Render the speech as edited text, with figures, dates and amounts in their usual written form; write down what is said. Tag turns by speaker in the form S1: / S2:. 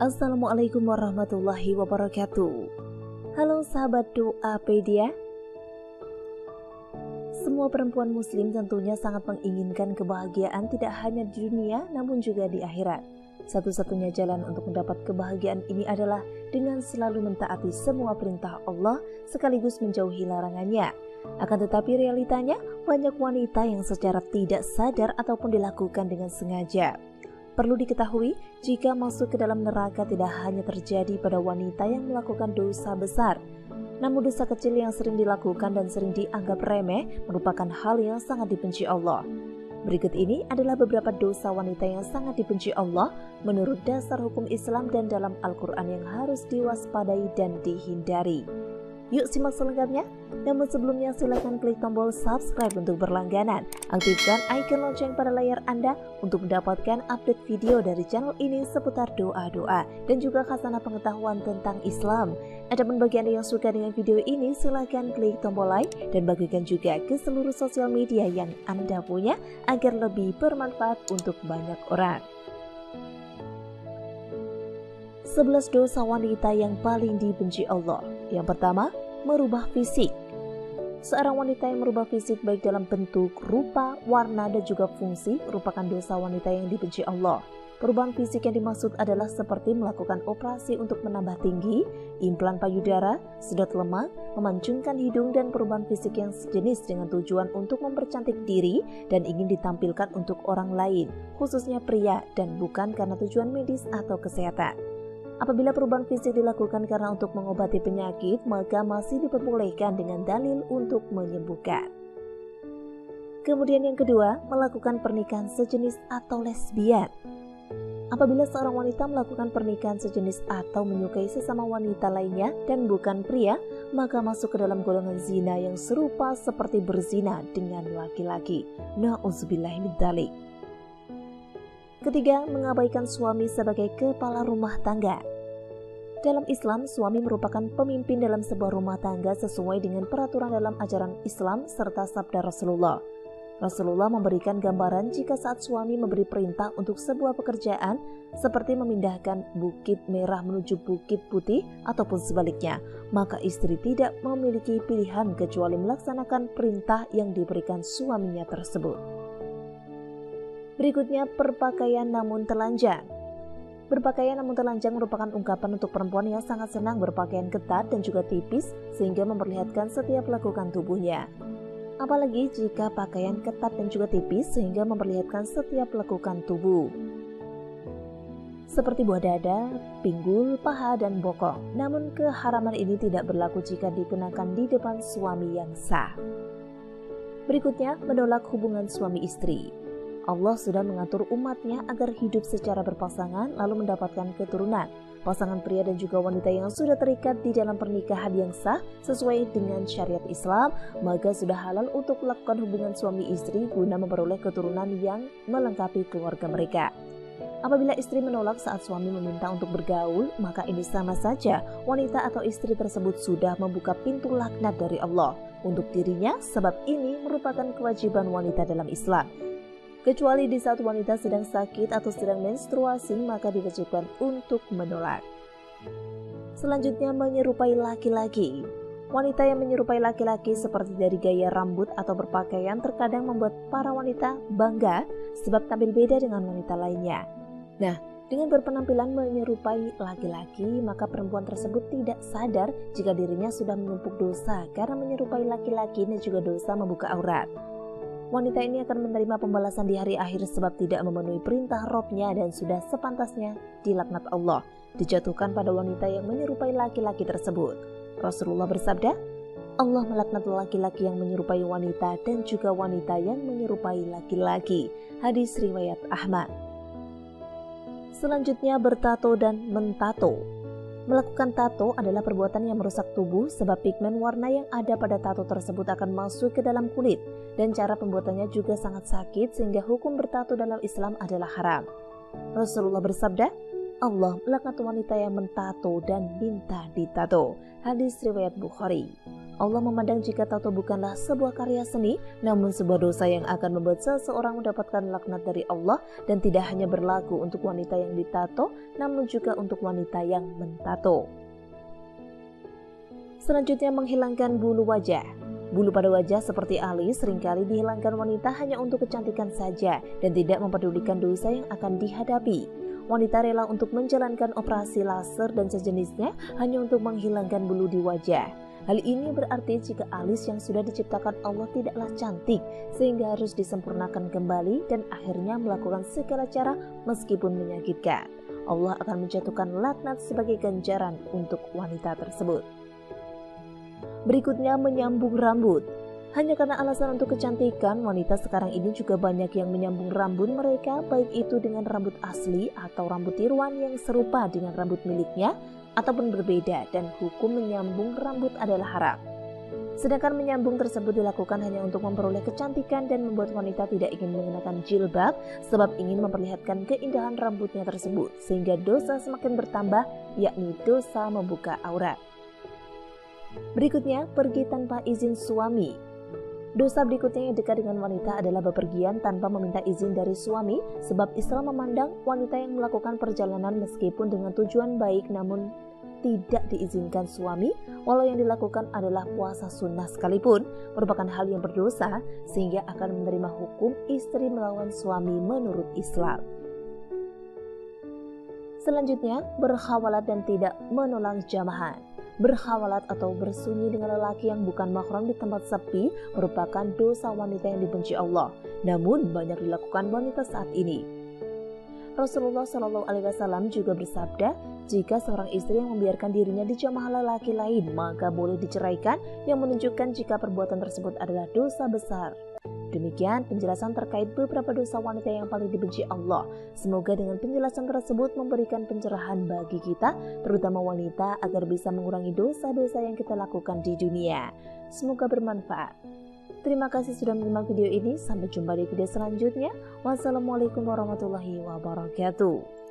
S1: Assalamualaikum warahmatullahi wabarakatuh. Halo sahabat Doapedia. Semua perempuan muslim tentunya sangat menginginkan kebahagiaan tidak hanya di dunia namun juga di akhirat. Satu-satunya jalan untuk mendapat kebahagiaan ini adalah dengan selalu mentaati semua perintah Allah sekaligus menjauhi larangannya. Akan tetapi realitanya banyak wanita yang secara tidak sadar ataupun dilakukan dengan sengaja. Perlu diketahui, jika masuk ke dalam neraka tidak hanya terjadi pada wanita yang melakukan dosa besar, namun dosa kecil yang sering dilakukan dan sering dianggap remeh merupakan hal yang sangat dibenci Allah. Berikut ini adalah beberapa dosa wanita yang sangat dibenci Allah menurut dasar hukum Islam dan dalam Al-Quran yang harus diwaspadai dan dihindari. Yuk simak selengkapnya. Namun sebelumnya silahkan klik tombol subscribe untuk berlangganan. Aktifkan icon lonceng pada layar Anda untuk mendapatkan update video dari channel ini seputar doa-doa dan juga khasanah pengetahuan tentang Islam. Adapun bagi Anda yang suka dengan video ini, silahkan klik tombol like dan bagikan juga ke seluruh sosial media yang Anda punya agar lebih bermanfaat untuk banyak orang. 11 dosa wanita yang paling dibenci Allah. Yang pertama, merubah fisik. Seorang wanita yang merubah fisik baik dalam bentuk, rupa, warna, dan juga fungsi merupakan dosa wanita yang dibenci Allah. Perubahan fisik yang dimaksud adalah seperti melakukan operasi untuk menambah tinggi, implan payudara, sedot lemak, memancungkan hidung, dan perubahan fisik yang sejenis dengan tujuan untuk mempercantik diri dan ingin ditampilkan untuk orang lain, khususnya pria, dan bukan karena tujuan medis atau kesehatan. Apabila perubahan fisik dilakukan karena untuk mengobati penyakit, maka masih diperbolehkan dengan dalil untuk menyembuhkan. Kemudian yang kedua, melakukan pernikahan sejenis atau lesbian. Apabila seorang wanita melakukan pernikahan sejenis atau menyukai sesama wanita lainnya dan bukan pria, maka masuk ke dalam golongan zina yang serupa seperti berzina dengan laki-laki. Na'udzubillah min dzalik. Ketiga, mengabaikan suami sebagai kepala rumah tangga. Dalam Islam, suami merupakan pemimpin dalam sebuah rumah tangga sesuai dengan peraturan dalam ajaran Islam serta sabda Rasulullah. Rasulullah memberikan gambaran jika saat suami memberi perintah untuk sebuah pekerjaan seperti memindahkan bukit merah menuju bukit putih ataupun sebaliknya, maka istri tidak memiliki pilihan kecuali melaksanakan perintah yang diberikan suaminya tersebut. Berikutnya, berpakaian namun telanjang. Berpakaian namun telanjang merupakan ungkapan untuk perempuan yang sangat senang berpakaian ketat dan juga tipis sehingga memperlihatkan setiap lekukan tubuhnya. Apalagi jika pakaian ketat dan juga tipis sehingga memperlihatkan setiap lekukan tubuh. Seperti buah dada, pinggul, paha, dan bokong. Namun keharaman ini tidak berlaku jika dikenakan di depan suami yang sah. Berikutnya, menolak hubungan suami istri. Allah sudah mengatur umatnya agar hidup secara berpasangan lalu mendapatkan keturunan. Pasangan pria dan juga wanita yang sudah terikat di dalam pernikahan yang sah sesuai dengan syariat Islam, maka sudah halal untuk melakukan hubungan suami istri guna memperoleh keturunan yang melengkapi keluarga mereka. Apabila istri menolak saat suami meminta untuk bergaul, maka ini sama saja wanita atau istri tersebut sudah membuka pintu laknat dari Allah untuk dirinya, sebab ini merupakan kewajiban wanita dalam Islam. Kecuali di saat wanita sedang sakit atau sedang menstruasi, maka diwajibkan untuk menolak. Selanjutnya, menyerupai laki-laki. Wanita yang menyerupai laki-laki seperti dari gaya rambut atau berpakaian terkadang membuat para wanita bangga sebab tampil beda dengan wanita lainnya. Nah, dengan berpenampilan menyerupai laki-laki, maka perempuan tersebut tidak sadar jika dirinya sudah menumpuk dosa karena menyerupai laki-laki dan juga dosa membuka aurat. Wanita ini akan menerima pembalasan di hari akhir sebab tidak memenuhi perintah Robnya dan sudah sepantasnya dilaknat Allah dijatuhkan pada wanita yang menyerupai laki-laki tersebut. Rasulullah bersabda, Allah melaknat laki-laki yang menyerupai wanita dan juga wanita yang menyerupai laki-laki. Hadis riwayat Ahmad. Selanjutnya, bertato dan mentato. Melakukan tato adalah perbuatan yang merusak tubuh sebab pigmen warna yang ada pada tato tersebut akan masuk ke dalam kulit dan cara pembuatannya juga sangat sakit sehingga hukum bertato dalam Islam adalah haram. Rasulullah bersabda, Allah melaknat wanita yang mentato dan minta ditato. Hadis riwayat Bukhari. Allah memandang jika tato bukanlah sebuah karya seni, namun sebuah dosa yang akan membuat seseorang mendapatkan laknat dari Allah, dan tidak hanya berlaku untuk wanita yang ditato, namun juga untuk wanita yang mentato. Selanjutnya, menghilangkan bulu wajah. Bulu pada wajah seperti alis seringkali dihilangkan wanita hanya untuk kecantikan saja dan tidak mempedulikan dosa yang akan dihadapi. Wanita rela untuk menjalankan operasi laser dan sejenisnya hanya untuk menghilangkan bulu di wajah. Hal ini berarti jika alis yang sudah diciptakan Allah tidaklah cantik, sehingga harus disempurnakan kembali dan akhirnya melakukan segala cara meskipun menyakitkan. Allah akan menjatuhkan laknat sebagai ganjaran untuk wanita tersebut. Berikutnya, menyambung rambut. Hanya karena alasan untuk kecantikan, wanita sekarang ini juga banyak yang menyambung rambut mereka, baik itu dengan rambut asli atau rambut tiruan yang serupa dengan rambut miliknya, ataupun berbeda, dan hukum menyambung rambut adalah haram. Sedangkan menyambung tersebut dilakukan hanya untuk memperoleh kecantikan dan membuat wanita tidak ingin mengenakan jilbab, sebab ingin memperlihatkan keindahan rambutnya tersebut, sehingga dosa semakin bertambah, yakni dosa membuka aurat. Berikutnya, pergi tanpa izin suami. Dosa berikutnya yang dekat dengan wanita adalah bepergian tanpa meminta izin dari suami, sebab Islam memandang wanita yang melakukan perjalanan meskipun dengan tujuan baik namun tidak diizinkan suami, walau yang dilakukan adalah puasa sunnah sekalipun, merupakan hal yang berdosa sehingga akan menerima hukum istri melawan suami menurut Islam. Selanjutnya, berkhawalat dan tidak menolak jamahan. Berkhawalat atau bersunyi dengan lelaki yang bukan mahram di tempat sepi merupakan dosa wanita yang dibenci Allah, namun banyak dilakukan wanita saat ini. Rasulullah SAW juga bersabda, jika seorang istri yang membiarkan dirinya dijamah lelaki lain, maka boleh diceraikan, yang menunjukkan jika perbuatan tersebut adalah dosa besar. Demikian penjelasan terkait beberapa dosa wanita yang paling dibenci Allah. Semoga dengan penjelasan tersebut memberikan pencerahan bagi kita, terutama wanita, agar bisa mengurangi dosa-dosa yang kita lakukan di dunia. Semoga bermanfaat. Terima kasih sudah menyimak video ini. Sampai jumpa di video selanjutnya. Wassalamualaikum warahmatullahi wabarakatuh.